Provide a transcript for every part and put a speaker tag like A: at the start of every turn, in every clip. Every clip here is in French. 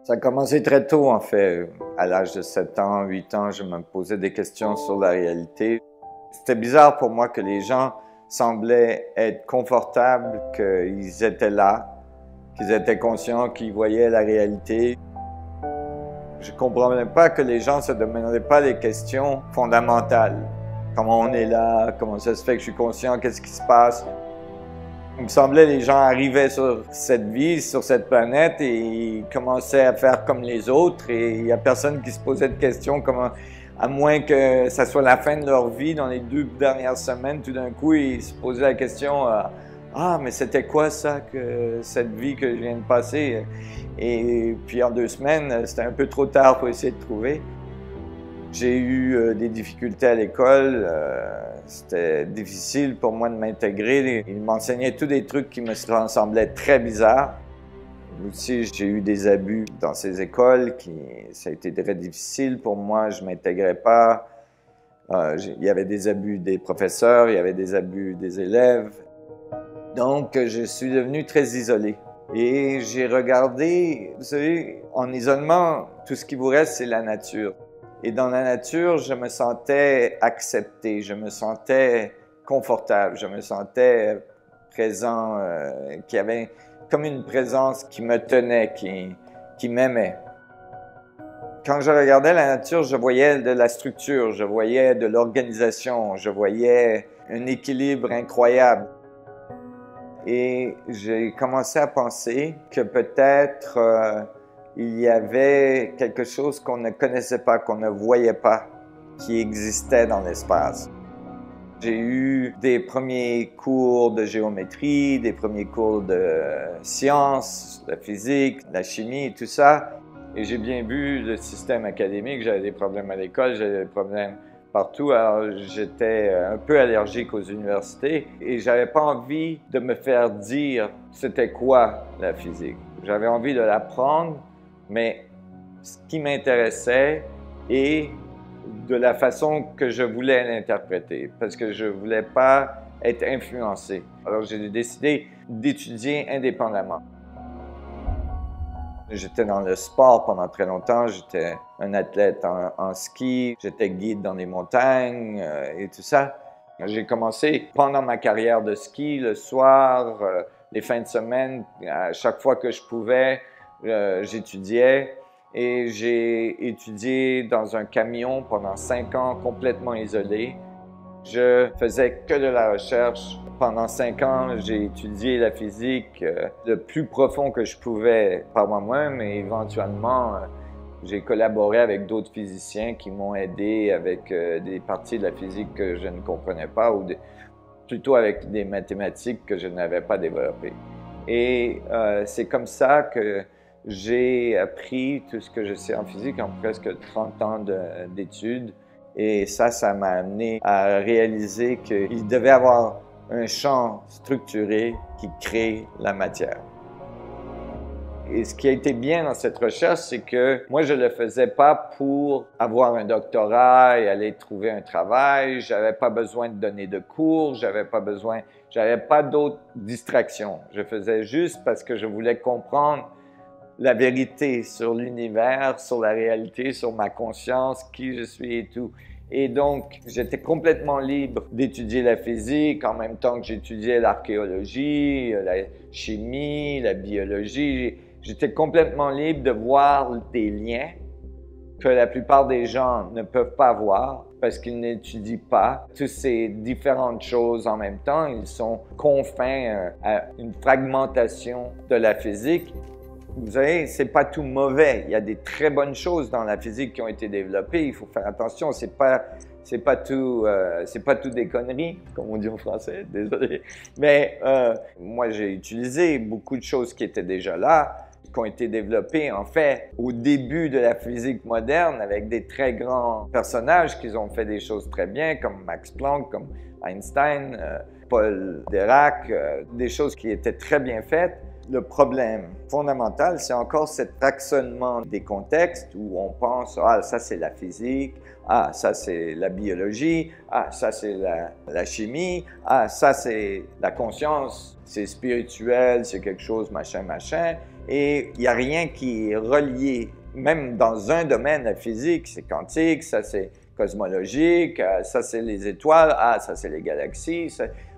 A: Ça a commencé très tôt, en fait. À l'âge de 7 ans, 8 ans, je me posais des questions sur la réalité. C'était bizarre pour moi que les gens semblaient être confortables, qu'ils étaient là, qu'ils étaient conscients, qu'ils voyaient la réalité. Je ne comprenais pas que les gens ne se demandaient pas les questions fondamentales. Comment on est là? Comment ça se fait que je suis conscient? Qu'est-ce qui se passe? Il me semblait que les gens arrivaient sur cette vie, sur cette planète, et ils commençaient à faire comme les autres, et il n'y a personne qui se posait de questions, à moins que ça soit la fin de leur vie, dans les 2 dernières semaines, tout d'un coup, ils se posaient la question « Ah, mais c'était quoi ça, cette vie que je viens de passer? » Et puis en 2 semaines, c'était un peu trop tard pour essayer de trouver. J'ai eu des difficultés à l'école. C'était difficile pour moi de m'intégrer. Ils m'enseignaient tous des trucs qui me semblaient très bizarres. Aussi, j'ai eu des abus dans ces écoles. Ça a été très difficile pour moi. Je ne m'intégrais pas. Il y avait des abus des professeurs, il y avait des abus des élèves. Donc, je suis devenu très isolé. Et j'ai regardé, vous savez, en isolement, tout ce qui vous reste, c'est la nature. Et dans la nature, je me sentais accepté, je me sentais confortable, je me sentais présent, qu'il y avait comme une présence qui me tenait, qui m'aimait. Quand je regardais la nature, je voyais de la structure, je voyais de l'organisation, je voyais un équilibre incroyable. Et j'ai commencé à penser que peut-être il y avait quelque chose qu'on ne connaissait pas, qu'on ne voyait pas, qui existait dans l'espace. J'ai eu des premiers cours de géométrie, des premiers cours de sciences, de physique, de la chimie, tout ça. Et j'ai bien vu le système académique. J'avais des problèmes à l'école, j'avais des problèmes partout. Alors, j'étais un peu allergique aux universités et j'avais pas envie de me faire dire c'était quoi la physique. J'avais envie de l'apprendre, mais ce qui m'intéressait et de la façon que je voulais l'interpréter, parce que je voulais pas être influencé. Alors, j'ai décidé d'étudier indépendamment. J'étais dans le sport pendant très longtemps, j'étais un athlète en ski, j'étais guide dans les montagnes et tout ça. J'ai commencé pendant ma carrière de ski, le soir, les fins de semaine, à chaque fois que je pouvais, j'étudiais. Et j'ai étudié dans un camion pendant 5 ans, complètement isolé. Je faisais que de la recherche. Pendant 5 ans, j'ai étudié la physique le plus profond que je pouvais par moi-même et éventuellement, j'ai collaboré avec d'autres physiciens qui m'ont aidé avec des parties de la physique que je ne comprenais pas ou plutôt avec des mathématiques que je n'avais pas développées. Et c'est comme ça que j'ai appris tout ce que je sais en physique en presque 30 ans d'études. Et ça m'a amené à réaliser qu'il devait y avoir un champ structuré qui crée la matière. Et ce qui a été bien dans cette recherche, c'est que moi, je ne le faisais pas pour avoir un doctorat et aller trouver un travail. J'avais pas besoin de donner de cours, j'avais pas d'autres distractions. Je faisais juste parce que je voulais comprendre la vérité sur l'univers, sur la réalité, sur ma conscience, qui je suis et tout. Et donc, j'étais complètement libre d'étudier la physique en même temps que j'étudiais l'archéologie, la chimie, la biologie. J'étais complètement libre de voir des liens que la plupart des gens ne peuvent pas voir parce qu'ils n'étudient pas toutes ces différentes choses en même temps. Ils sont contraints à une fragmentation de la physique. Vous savez, c'est pas tout mauvais. Il y a des très bonnes choses dans la physique qui ont été développées. Il faut faire attention. C'est pas tout des conneries, comme on dit en français. Désolé. Mais moi, j'ai utilisé beaucoup de choses qui étaient déjà là, qui ont été développées en fait au début de la physique moderne avec des très grands personnages qui ont fait des choses très bien, comme Max Planck, comme Einstein, Paul Dirac, des choses qui étaient très bien faites. Le problème fondamental, c'est encore cet fractionnement des contextes où on pense « Ah, ça c'est la physique, ah, ça c'est la biologie, ah, ça c'est la chimie, ah, ça c'est la conscience, c'est spirituel, c'est quelque chose, machin, machin. » et il n'y a rien qui est relié. Même dans un domaine, la physique, c'est quantique, ça c'est cosmologique, ça c'est les étoiles, ça c'est les galaxies.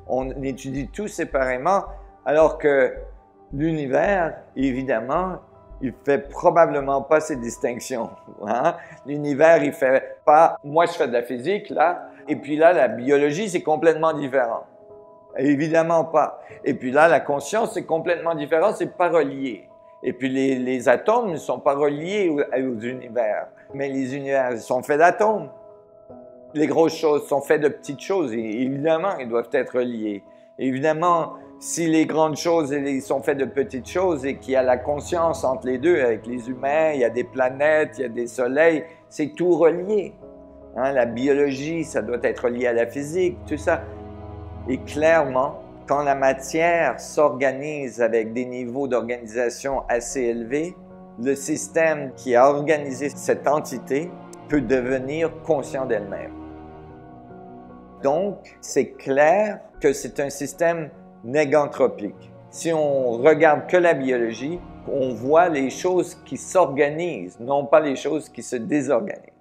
A: On étudie tout séparément, alors que l'univers, évidemment, il fait probablement pas ces distinctions. Hein? L'univers, il fait pas, moi je fais de la physique là, et puis là la biologie c'est complètement différent. Évidemment pas. Et puis là la conscience c'est complètement différent, c'est pas relié. Et puis les atomes ne sont pas reliés aux univers, mais les univers ils sont faits d'atomes. Les grosses choses sont faites de petites choses, et évidemment ils doivent être reliés. Évidemment, si les grandes choses sont faites de petites choses et qu'il y a la conscience entre les deux, avec les humains, il y a des planètes, il y a des soleils, c'est tout relié. Hein, la biologie, ça doit être relié à la physique, tout ça. Et clairement, quand la matière s'organise avec des niveaux d'organisation assez élevés, le système qui a organisé cette entité peut devenir conscient d'elle-même. Donc, c'est clair que c'est un système négantropique. Si on regarde que la biologie, on voit les choses qui s'organisent, non pas les choses qui se désorganisent.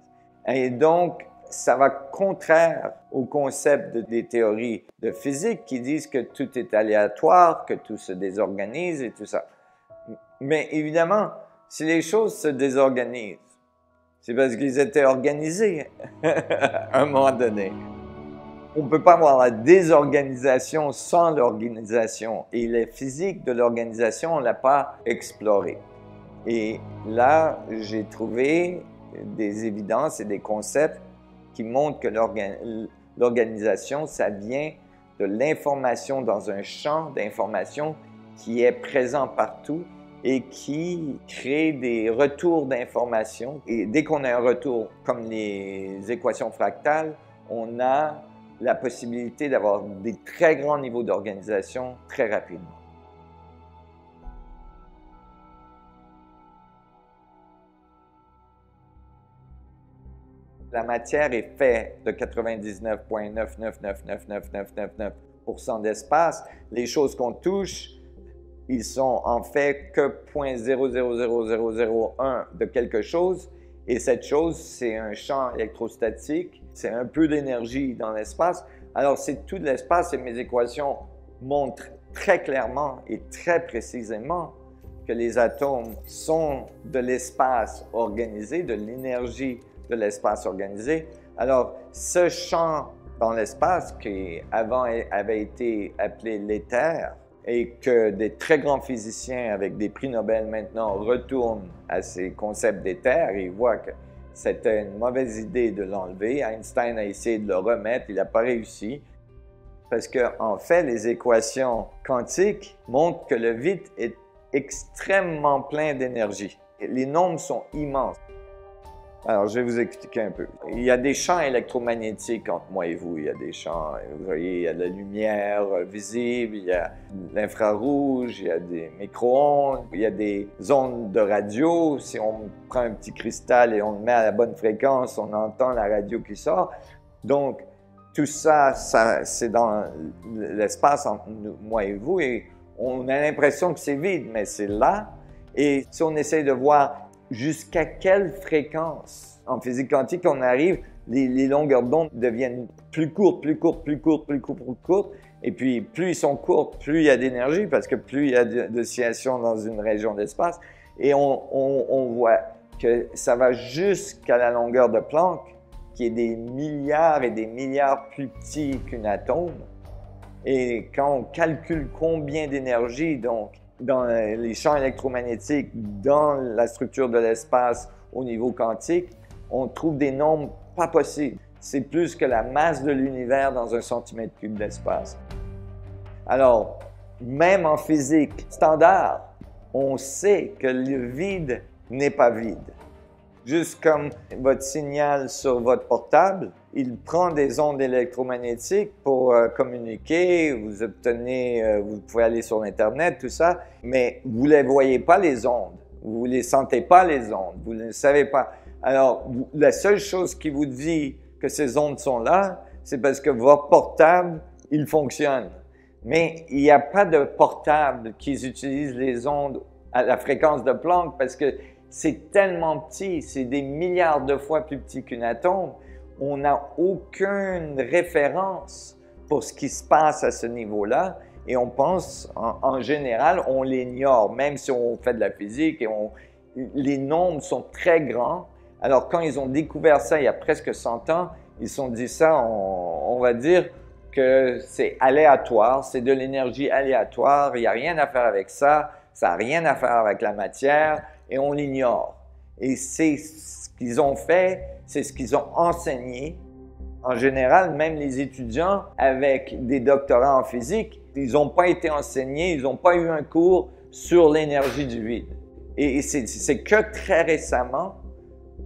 A: Et donc, ça va contraire au concept des théories de physique qui disent que tout est aléatoire, que tout se désorganise et tout ça. Mais évidemment, si les choses se désorganisent, c'est parce qu'ils étaient organisés à un moment donné. On ne peut pas avoir la désorganisation sans l'organisation. Et la physique de l'organisation, on ne l'a pas explorée. Et là, j'ai trouvé des évidences et des concepts qui montrent que l'organisation, ça vient de l'information dans un champ d'information qui est présent partout et qui crée des retours d'information. Et dès qu'on a un retour, comme les équations fractales, on a la possibilité d'avoir des très grands niveaux d'organisation très rapidement. La matière est faite de 99,9999999% d'espace. Les choses qu'on touche, ils sont en fait que 0,000001 de quelque chose. Et cette chose, c'est un champ électrostatique, c'est un peu d'énergie dans l'espace. Alors, c'est tout de l'espace et mes équations montrent très clairement et très précisément que les atomes sont de l'espace organisé, de l'énergie de l'espace organisé. Alors, ce champ dans l'espace qui avant avait été appelé l'éther, et que des très grands physiciens avec des prix Nobel maintenant retournent à ces concepts d'éther, ils voient que c'était une mauvaise idée de l'enlever. Einstein a essayé de le remettre, il n'a pas réussi. Parce qu'en fait, les équations quantiques montrent que le vide est extrêmement plein d'énergie. Les nombres sont immenses. Alors, je vais vous expliquer un peu. Il y a des champs électromagnétiques entre moi et vous. Il y a des champs, vous voyez, il y a de la lumière visible, il y a l'infrarouge, il y a des micro-ondes, il y a des ondes de radio. Si on prend un petit cristal et on le met à la bonne fréquence, on entend la radio qui sort. Donc, tout ça, c'est dans l'espace entre moi et vous, et on a l'impression que c'est vide, mais c'est là. Et si on essaie de voir jusqu'à quelle fréquence, en physique quantique, on arrive, les longueurs d'onde deviennent plus courtes, plus courtes, plus courtes, plus courtes, plus courtes. Et puis, plus ils sont courtes, plus il y a d'énergie, parce que plus il y a d'oscillation dans une région d'espace. Et on voit que ça va jusqu'à la longueur de Planck, qui est des milliards et des milliards plus petit qu'un atome. Et quand on calcule combien d'énergie, donc, dans les champs électromagnétiques, dans la structure de l'espace au niveau quantique, on trouve des nombres pas possibles. C'est plus que la masse de l'univers dans un centimètre cube d'espace. Alors, même en physique standard, on sait que le vide n'est pas vide. Juste comme votre signal sur votre portable, il prend des ondes électromagnétiques pour communiquer, vous pouvez aller sur Internet, tout ça, mais vous ne les voyez pas les ondes, vous ne les sentez pas les ondes, vous ne le savez pas. Alors, la seule chose qui vous dit que ces ondes sont là, c'est parce que votre portable, il fonctionne. Mais il n'y a pas de portable qui utilise les ondes à la fréquence de Planck parce que c'est tellement petit, c'est des milliards de fois plus petit qu'un atome. On n'a aucune référence pour ce qui se passe à ce niveau-là et on pense, en général, on l'ignore, même si on fait de la physique et les nombres sont très grands. Alors quand ils ont découvert ça il y a presque 100 ans, ils se sont dit ça, on va dire que c'est aléatoire, c'est de l'énergie aléatoire, il n'y a rien à faire avec ça, ça n'a rien à faire avec la matière et on l'ignore. Et c'est ce qu'ils ont fait, c'est ce qu'ils ont enseigné. En général, même les étudiants avec des doctorats en physique, ils n'ont pas été enseignés, ils n'ont pas eu un cours sur l'énergie du vide. Et c'est que très récemment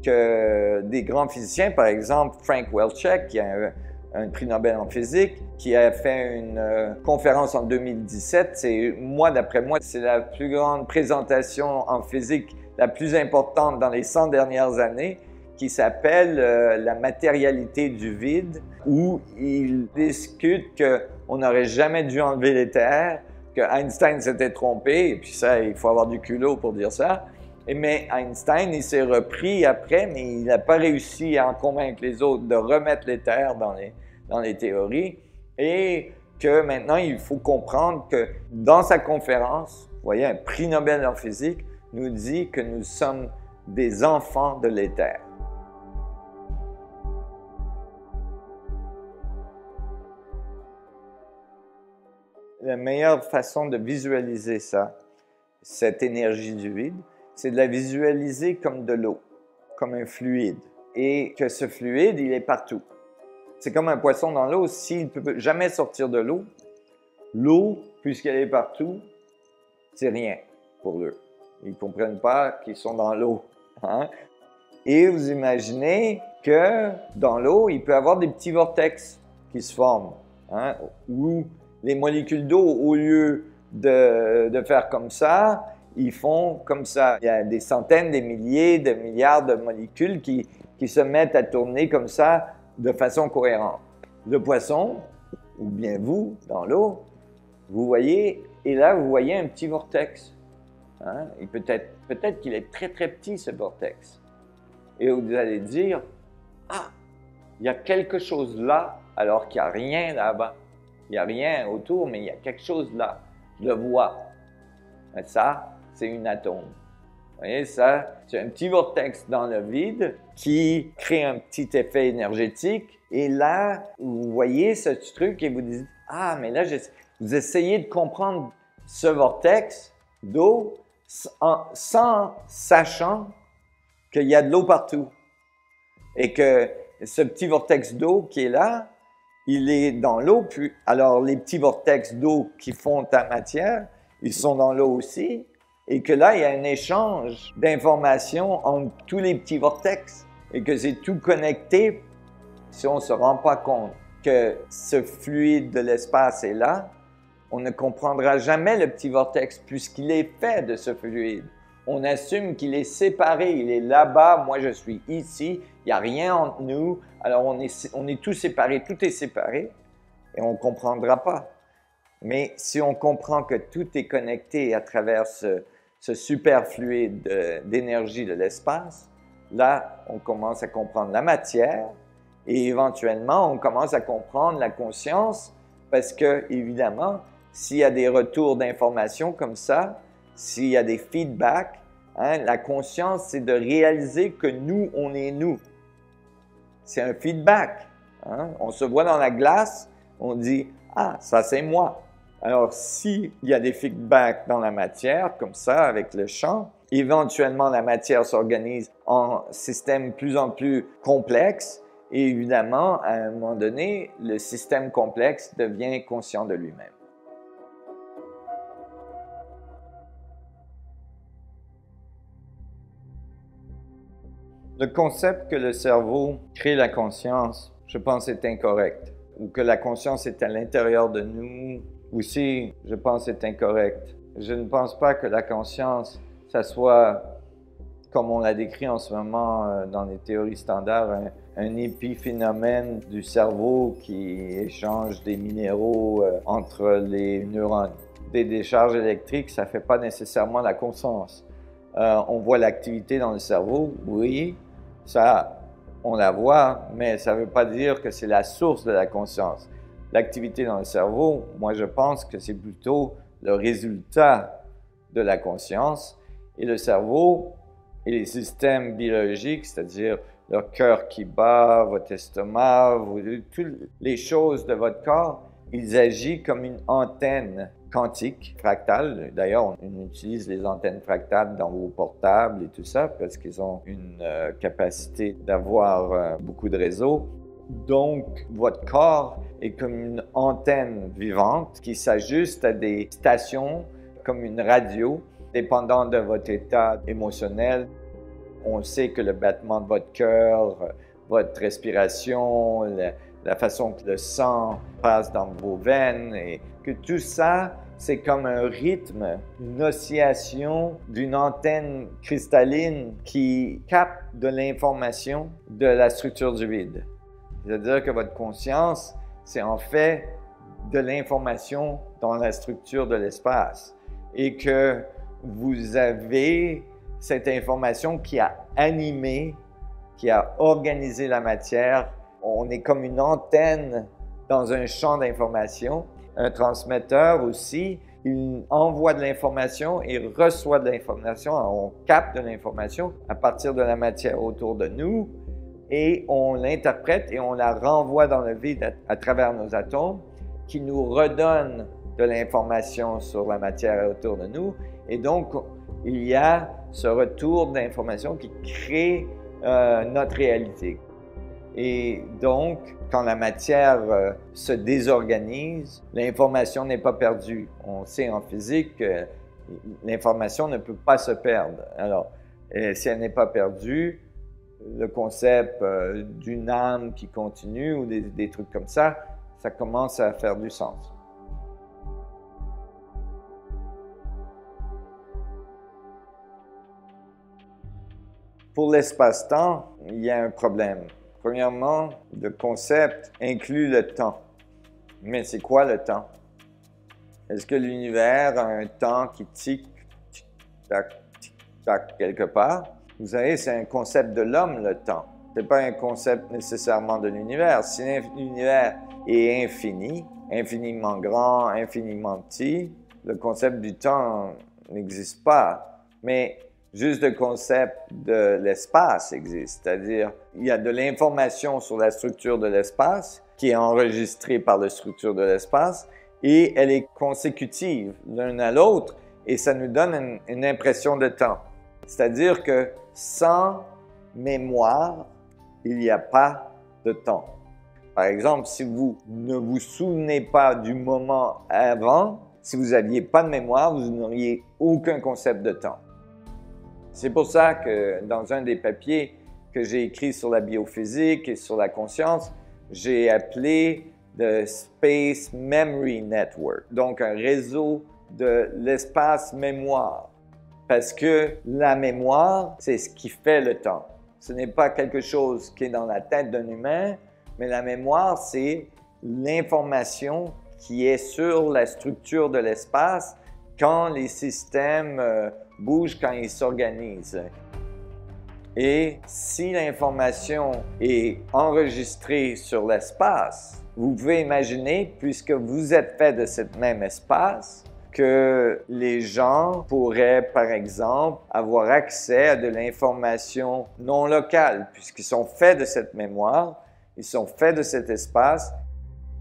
A: que des grands physiciens, par exemple Frank Wilczek, qui a un prix Nobel en physique, qui a fait une conférence en 2017. C'est, d'après moi, c'est la plus grande présentation en physique, la plus importante dans les 100 dernières années, qui s'appelle La matérialité du vide, où il discute qu'on n'aurait jamais dû enlever l'éther, que Einstein s'était trompé, et puis ça, il faut avoir du culot pour dire ça. Mais Einstein, il s'est repris après, mais il n'a pas réussi à en convaincre les autres de remettre l'éther dans les théories. Et que maintenant, il faut comprendre que dans sa conférence, vous voyez, un prix Nobel en physique nous dit que nous sommes des enfants de l'éther. La meilleure façon de visualiser ça, cette énergie du vide, c'est de la visualiser comme de l'eau, comme un fluide. Et que ce fluide, il est partout. C'est comme un poisson dans l'eau. S'il ne peut jamais sortir de l'eau, puisqu'elle est partout, c'est rien pour eux. Ils ne comprennent pas qu'ils sont dans l'eau. Hein? Et vous imaginez que dans l'eau, il peut y avoir des petits vortex qui se forment, hein? Où les molécules d'eau, au lieu de faire comme ça, ils font comme ça. Il y a des centaines, des milliers, de milliards de molécules qui se mettent à tourner comme ça de façon cohérente. Le poisson, ou bien vous, dans l'eau, vous voyez, et là, vous voyez un petit vortex. Hein? Et peut-être qu'il est très, très petit, ce vortex. Et vous allez dire, ah, il y a quelque chose là, alors qu'il n'y a rien là-bas. Il n'y a rien autour, mais il y a quelque chose là. Je le vois. Et ça, c'est une atome. Vous voyez, ça, c'est un petit vortex dans le vide qui crée un petit effet énergétique. Et là, vous voyez ce truc et vous dites, ah, mais là, vous essayez de comprendre ce vortex d'eau sans sachant qu'il y a de l'eau partout. Et que ce petit vortex d'eau qui est là, il est dans l'eau. Alors, les petits vortex d'eau qui font ta matière, ils sont dans l'eau aussi. Et que là, il y a un échange d'informations entre tous les petits vortex. Et que c'est tout connecté. Si on ne se rend pas compte que ce fluide de l'espace est là, on ne comprendra jamais le petit vortex puisqu'il est fait de ce fluide. On assume qu'il est séparé, il est là-bas, moi je suis ici, il n'y a rien entre nous, alors on est tous séparés, tout est séparé et on ne comprendra pas. Mais si on comprend que tout est connecté à travers ce super fluide d'énergie de l'espace, là on commence à comprendre la matière et éventuellement on commence à comprendre la conscience parce que évidemment, s'il y a des retours d'informations comme ça, s'il y a des feedbacks, hein, la conscience, c'est de réaliser que nous, on est nous. C'est un feedback. Hein? On se voit dans la glace, on dit « Ah, ça c'est moi ». Alors, s'il y a des feedbacks dans la matière, comme ça, avec le champ, éventuellement la matière s'organise en système plus en plus complexe et évidemment, à un moment donné, le système complexe devient conscient de lui-même. Le concept que le cerveau crée la conscience, je pense, est incorrect. Ou que la conscience est à l'intérieur de nous, aussi, je pense, est incorrect. Je ne pense pas que la conscience, ça soit, comme on l'a décrit en ce moment dans les théories standards, un épiphénomène du cerveau qui échange des minéraux entre les neurones. des décharges électriques, ça ne fait pas nécessairement la conscience. On voit l'activité dans le cerveau, oui, ça, on la voit, mais ça ne veut pas dire que c'est la source de la conscience. L'activité dans le cerveau, moi je pense que c'est plutôt le résultat de la conscience. Et le cerveau et les systèmes biologiques, c'est-à-dire le cœur qui bat, votre estomac, toutes les choses de votre corps, ils agissent comme une antenne quantique, fractale. D'ailleurs, on utilise les antennes fractales dans vos portables et tout ça parce qu'ils ont une capacité d'avoir beaucoup de réseaux. Donc, votre corps est comme une antenne vivante qui s'ajuste à des stations comme une radio, dépendant de votre état émotionnel. On sait que le battement de votre cœur, votre respiration, la façon que le sang passe dans vos veines, et que tout ça, c'est comme un rythme, une oscillation d'une antenne cristalline qui capte de l'information de la structure du vide. C'est-à-dire que votre conscience, c'est en fait de l'information dans la structure de l'espace et que vous avez cette information qui a animé, qui a organisé la matière. On est comme une antenne dans un champ d'information. Un transmetteur aussi, il envoie de l'information et reçoit de l'information. On capte de l'information à partir de la matière autour de nous et on l'interprète et on la renvoie dans le vide à travers nos atomes qui nous redonnent de l'information sur la matière autour de nous. Et donc, il y a ce retour d'information qui crée notre réalité. Et donc, quand la matière se désorganise, l'information n'est pas perdue. On sait en physique que l'information ne peut pas se perdre. Alors, si elle n'est pas perdue, le concept d'une âme qui continue ou des trucs comme ça commence à faire du sens. Pour l'espace-temps, il y a un problème. Premièrement, le concept inclut le temps. Mais c'est quoi le temps? Est-ce que l'univers a un temps qui tic, tac, quelque part? Vous savez, c'est un concept de l'homme, le temps. Ce n'est pas un concept nécessairement de l'univers. Si l'univers est infini, infiniment grand, infiniment petit, le concept du temps n'existe pas. Mais juste le concept de l'espace existe, c'est-à-dire il y a de l'information sur la structure de l'espace qui est enregistrée par la structure de l'espace et elle est consécutive l'un à l'autre et ça nous donne une impression de temps. C'est-à-dire que sans mémoire, il n'y a pas de temps. Par exemple, si vous ne vous souvenez pas du moment avant, si vous n'aviez pas de mémoire, vous n'auriez aucun concept de temps. C'est pour ça que dans un des papiers que j'ai écrit sur la biophysique et sur la conscience, j'ai appelé le Space Memory Network, donc un réseau de l'espace mémoire. Parce que la mémoire, c'est ce qui fait le temps. Ce n'est pas quelque chose qui est dans la tête d'un humain, mais la mémoire, c'est l'information qui est sur la structure de l'espace quand les systèmes bougent, quand ils s'organisent. Et si l'information est enregistrée sur l'espace, vous pouvez imaginer, puisque vous êtes fait de ce même espace, que les gens pourraient, par exemple, avoir accès à de l'information non locale, puisqu'ils sont faits de cette mémoire, ils sont faits de cet espace.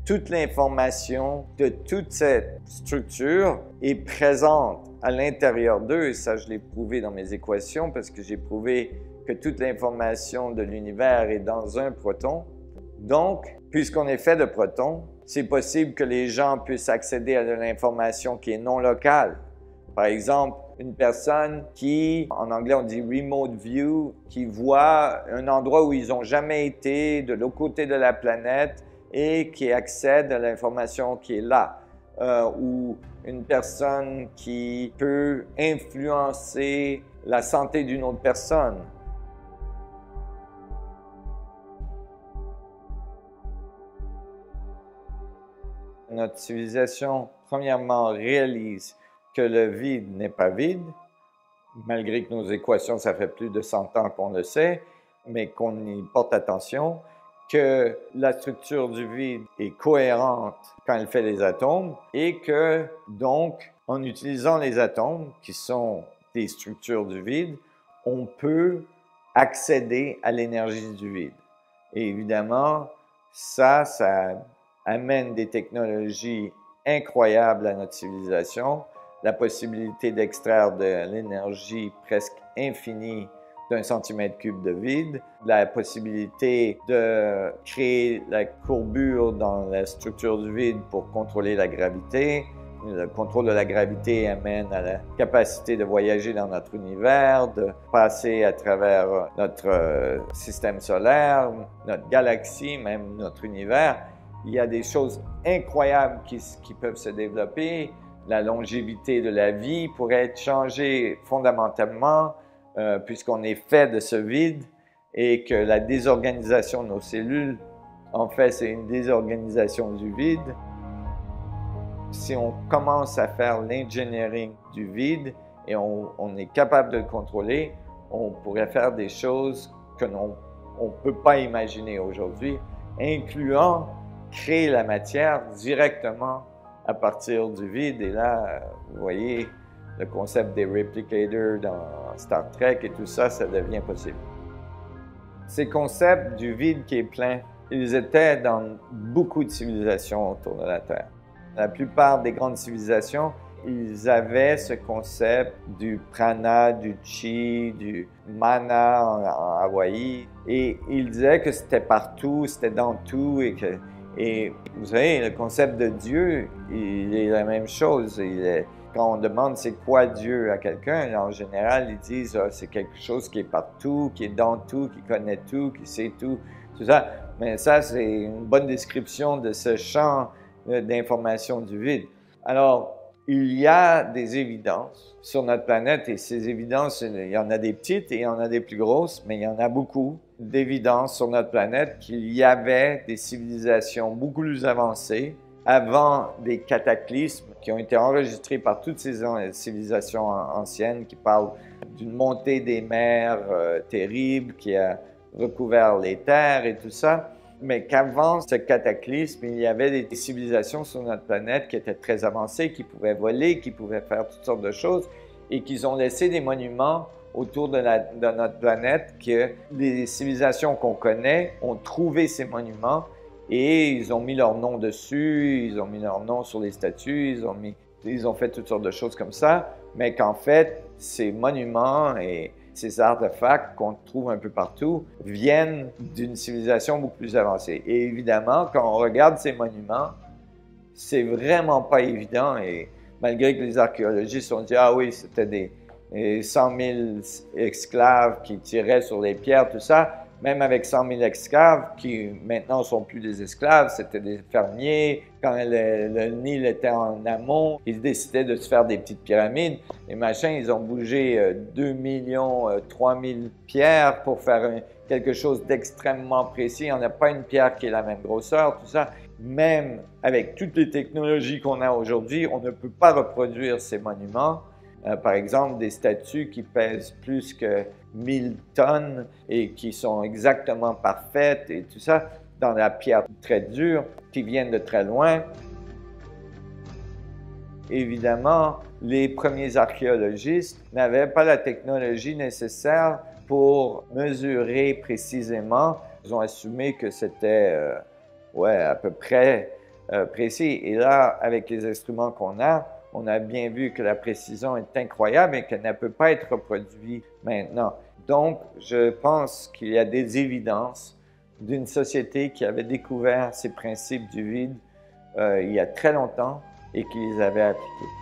A: Toute l'information de toute cette structure est présente à l'intérieur d'eux, et ça je l'ai prouvé dans mes équations parce que j'ai prouvé que toute l'information de l'univers est dans un proton. Donc, puisqu'on est fait de protons, c'est possible que les gens puissent accéder à de l'information qui est non locale. Par exemple, une personne qui, en anglais on dit remote view, qui voit un endroit où ils n'ont jamais été, de l'autre côté de la planète, et qui accède à l'information qui est là. Ou une personne qui peut influencer la santé d'une autre personne. Notre civilisation, premièrement, réalise que le vide n'est pas vide, malgré que nos équations, ça fait plus de 100 ans qu'on le sait, mais qu'on y porte attention, que la structure du vide est cohérente quand elle fait les atomes et que, donc, en utilisant les atomes, qui sont des structures du vide, on peut accéder à l'énergie du vide. Et évidemment, ça amène des technologies incroyables à notre civilisation, la possibilité d'extraire de l'énergie presque infinie d'un centimètre cube de vide, la possibilité de créer la courbure dans la structure du vide pour contrôler la gravité. Le contrôle de la gravité amène à la capacité de voyager dans notre univers, de passer à travers notre système solaire, notre galaxie, même notre univers. Il y a des choses incroyables qui peuvent se développer. La longévité de la vie pourrait être changée fondamentalement puisqu'on est fait de ce vide et que la désorganisation de nos cellules, en fait, c'est une désorganisation du vide. Si on commence à faire l'engineering du vide et on est capable de le contrôler, on pourrait faire des choses que l'on ne peut pas imaginer aujourd'hui, incluant créer la matière directement à partir du vide. Et là, vous voyez, le concept des replicators dans Star Trek et tout ça, ça devient possible. Ces concepts du vide qui est plein, ils étaient dans beaucoup de civilisations autour de la Terre. La plupart des grandes civilisations, ils avaient ce concept du prana, du chi, du mana en Hawaï. Et ils disaient que c'était partout, c'était dans tout et vous savez, le concept de Dieu, il est la même chose. Quand on demande c'est quoi Dieu à quelqu'un, en général, ils disent c'est quelque chose qui est partout, qui est dans tout, qui connaît tout, qui sait tout, tout ça. Mais ça, c'est une bonne description de ce champ d'information du vide. Alors, il y a des évidences sur notre planète et ces évidences, il y en a des petites et il y en a des plus grosses, mais il y en a beaucoup d'évidences sur notre planète qu'il y avait des civilisations beaucoup plus avancées avant des cataclysmes qui ont été enregistrés par toutes ces civilisations anciennes qui parlent d'une montée des mers terrible qui a recouvert les terres et tout ça. Mais qu'avant ce cataclysme, il y avait des civilisations sur notre planète qui étaient très avancées, qui pouvaient voler, qui pouvaient faire toutes sortes de choses et qu'ils ont laissé des monuments autour de notre planète que les civilisations qu'on connaît ont trouvé ces monuments et ils ont mis leur nom dessus, ils ont mis leur nom sur les statues, ils ont fait toutes sortes de choses comme ça, mais qu'en fait, ces monuments et ces artefacts qu'on trouve un peu partout viennent d'une civilisation beaucoup plus avancée. Et évidemment, quand on regarde ces monuments, c'est vraiment pas évident. Et malgré que les archéologistes ont dit « Ah oui, c'était des 100 000 esclaves qui tiraient sur les pierres, tout ça », même avec 100 000 esclaves, qui maintenant ne sont plus des esclaves, c'était des fermiers. Quand le Nil était en amont, ils décidaient de se faire des petites pyramides. Les machins, ils ont bougé 2 millions, 3 000 pierres pour faire quelque chose d'extrêmement précis. On n'a pas une pierre qui est la même grosseur, tout ça. Même avec toutes les technologies qu'on a aujourd'hui, on ne peut pas reproduire ces monuments. Par exemple, des statues qui pèsent plus que 1000 tonnes et qui sont exactement parfaites et tout ça, dans la pierre très dure, qui viennent de très loin. Évidemment, les premiers archéologistes n'avaient pas la technologie nécessaire pour mesurer précisément. Ils ont assumé que c'était à peu près précis. Et là, avec les instruments qu'on a, on a bien vu que la précision est incroyable et qu'elle ne peut pas être reproduite maintenant. Donc, je pense qu'il y a des évidences d'une société qui avait découvert ces principes du vide il y a très longtemps et qui les avait appliqués.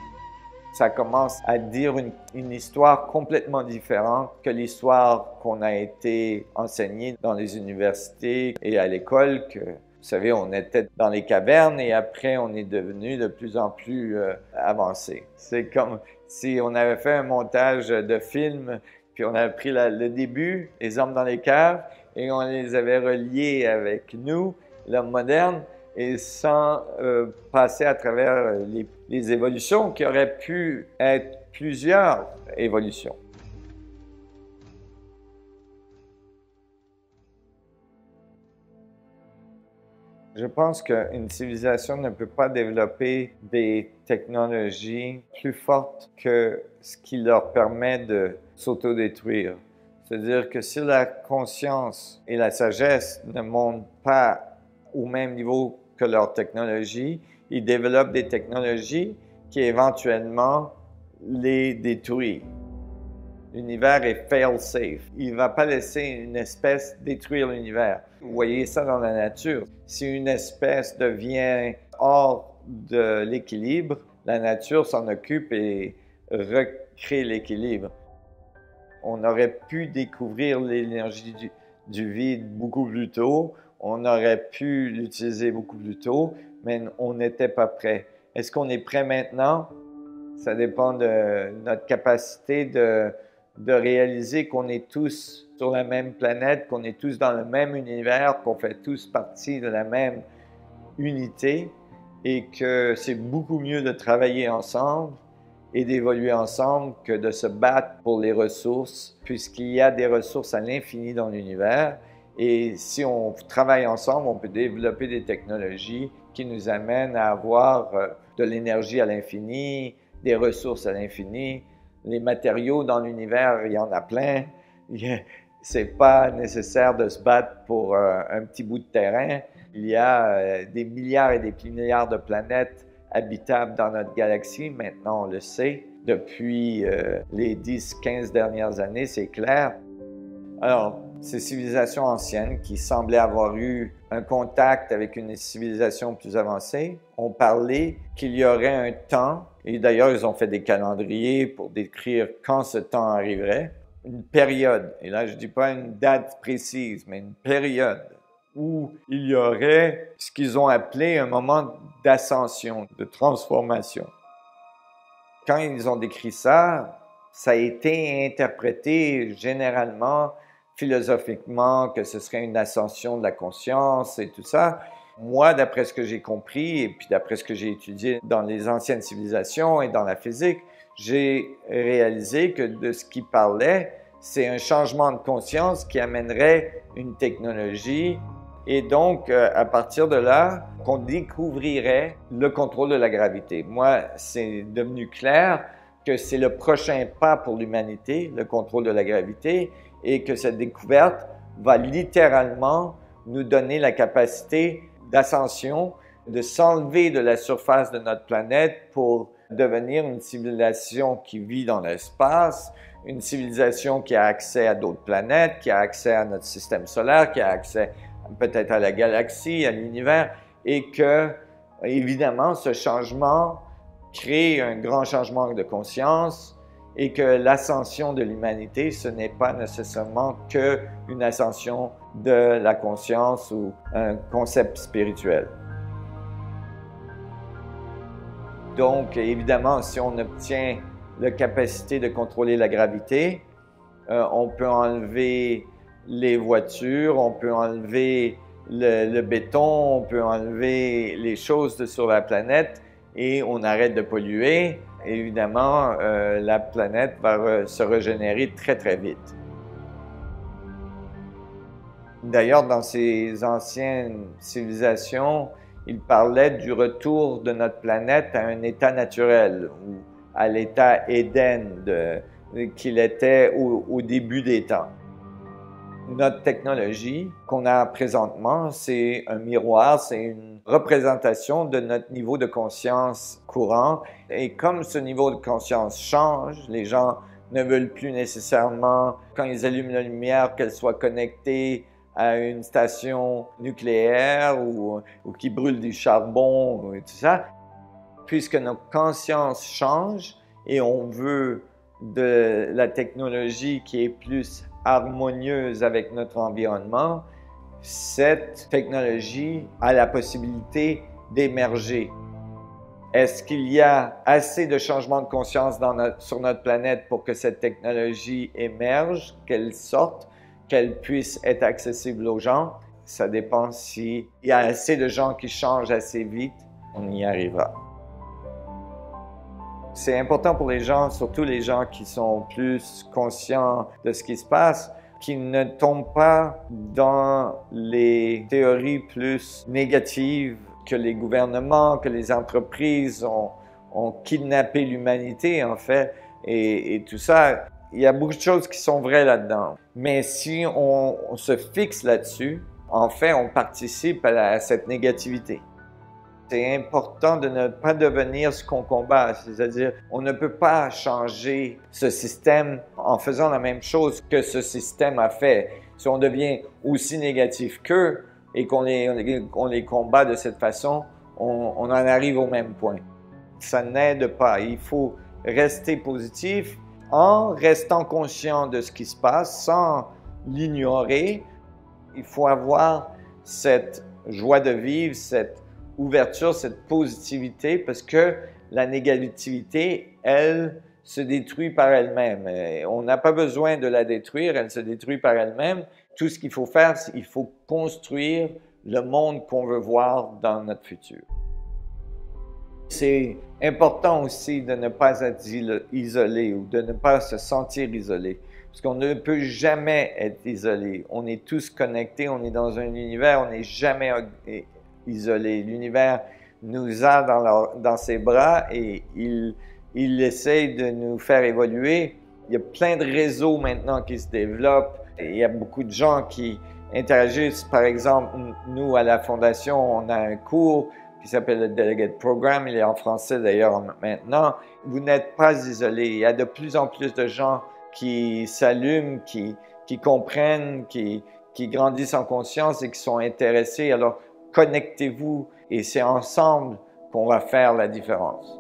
A: Ça commence à dire une histoire complètement différente que l'histoire qu'on a été enseignée dans les universités et à l'école, que vous savez, on était dans les cavernes et après, on est devenu de plus en plus avancé. C'est comme si on avait fait un montage de film, puis on avait pris le début, les hommes dans les caves, et on les avait reliés avec nous, l'homme moderne. et sans passer à travers les évolutions qui auraient pu être plusieurs évolutions. Je pense qu'une civilisation ne peut pas développer des technologies plus fortes que ce qui leur permet de s'autodétruire. C'est-à-dire que si la conscience et la sagesse ne montent pas au même niveau que leur technologie, ils développent des technologies qui éventuellement les détruisent. L'univers est fail-safe. Il ne va pas laisser une espèce détruire l'univers. Vous voyez ça dans la nature. Si une espèce devient hors de l'équilibre, la nature s'en occupe et recrée l'équilibre. On aurait pu découvrir l'énergie du vide beaucoup plus tôt. On aurait pu l'utiliser beaucoup plus tôt, mais on n'était pas prêt. Est-ce qu'on est prêt maintenant? Ça dépend de notre capacité de réaliser qu'on est tous sur la même planète, qu'on est tous dans le même univers, qu'on fait tous partie de la même unité et que c'est beaucoup mieux de travailler ensemble et d'évoluer ensemble que de se battre pour les ressources, puisqu'il y a des ressources à l'infini dans l'univers. Et si on travaille ensemble, on peut développer des technologies qui nous amènent à avoir de l'énergie à l'infini, des ressources à l'infini. Les matériaux dans l'univers, il y en a plein. C'est pas nécessaire de se battre pour un petit bout de terrain. Il y a des milliards et des milliards de planètes habitables dans notre galaxie. Maintenant, on le sait. Depuis les 10-15 dernières années, c'est clair. Alors, ces civilisations anciennes qui semblaient avoir eu un contact avec une civilisation plus avancée ont parlé qu'il y aurait un temps, et d'ailleurs ils ont fait des calendriers pour décrire quand ce temps arriverait, une période, et là je ne dis pas une date précise, mais une période où il y aurait ce qu'ils ont appelé un moment d'ascension, de transformation. Quand ils ont décrit ça, ça a été interprété généralement philosophiquement, que ce serait une ascension de la conscience et tout ça. Moi, d'après ce que j'ai compris et puis d'après ce que j'ai étudié dans les anciennes civilisations et dans la physique, j'ai réalisé que de ce qu'il parlait, c'est un changement de conscience qui amènerait une technologie et donc, à partir de là, qu'on découvrirait le contrôle de la gravité. Moi, c'est devenu clair que c'est le prochain pas pour l'humanité, le contrôle de la gravité, et que cette découverte va littéralement nous donner la capacité d'ascension, de s'enlever de la surface de notre planète pour devenir une civilisation qui vit dans l'espace, une civilisation qui a accès à d'autres planètes, qui a accès à notre système solaire, qui a accès peut-être à la galaxie, à l'univers, et que, évidemment, ce changement crée un grand changement de conscience, et que l'ascension de l'humanité, ce n'est pas nécessairement qu'une ascension de la conscience ou un concept spirituel. Donc, évidemment, si on obtient la capacité de contrôler la gravité, on peut enlever les voitures, on peut enlever le béton, on peut enlever les choses sur la planète et on arrête de polluer. Évidemment, la planète va se régénérer très, très vite. D'ailleurs, dans ces anciennes civilisations, ils parlaient du retour de notre planète à un état naturel, ou à l'état Éden qu'il était au début des temps. Notre technologie qu'on a présentement, c'est un miroir, c'est une représentation de notre niveau de conscience courant. Et comme ce niveau de conscience change, les gens ne veulent plus nécessairement, quand ils allument la lumière, qu'elle soit connectée à une station nucléaire ou qui brûle du charbon et tout ça. Puisque notre conscience change et on veut de la technologie qui est plus harmonieuse avec notre environnement, cette technologie a la possibilité d'émerger. Est-ce qu'il y a assez de changements de conscience sur notre planète pour que cette technologie émerge, qu'elle sorte, qu'elle puisse être accessible aux gens? Ça dépend s'il y a assez de gens qui changent assez vite, on y arrivera. C'est important pour les gens, surtout les gens qui sont plus conscients de ce qui se passe, qui ne tombent pas dans les théories plus négatives que les gouvernements, que les entreprises ont kidnappé l'humanité, en fait, et tout ça. Il y a beaucoup de choses qui sont vraies là-dedans. Mais si on se fixe là-dessus, en fait, on participe à cette négativité. C'est important de ne pas devenir ce qu'on combat, c'est-à-dire on ne peut pas changer ce système en faisant la même chose que ce système a fait. Si on devient aussi négatif qu'eux et qu'on les combat de cette façon, on en arrive au même point. Ça n'aide pas. Il faut rester positif en restant conscient de ce qui se passe, sans l'ignorer. Il faut avoir cette joie de vivre, cette ouverture, cette positivité, parce que la négativité, elle, se détruit par elle-même. On n'a pas besoin de la détruire, elle se détruit par elle-même. Tout ce qu'il faut faire, c'est qu'il faut construire le monde qu'on veut voir dans notre futur. C'est important aussi de ne pas être isolé ou de ne pas se sentir isolé. Parce qu'on ne peut jamais être isolé. On est tous connectés, on est dans un univers, on n'est jamais isolé. L'univers nous a dans ses bras et il essaye de nous faire évoluer. Il y a plein de réseaux maintenant qui se développent. Il y a beaucoup de gens qui interagissent. Par exemple, nous, à la Fondation, on a un cours qui s'appelle le Delegate Program. Il est en français d'ailleurs maintenant. Vous n'êtes pas isolé. Il y a de plus en plus de gens qui s'allument, qui comprennent, qui grandissent en conscience et qui sont intéressés. Alors, connectez-vous et c'est ensemble qu'on va faire la différence.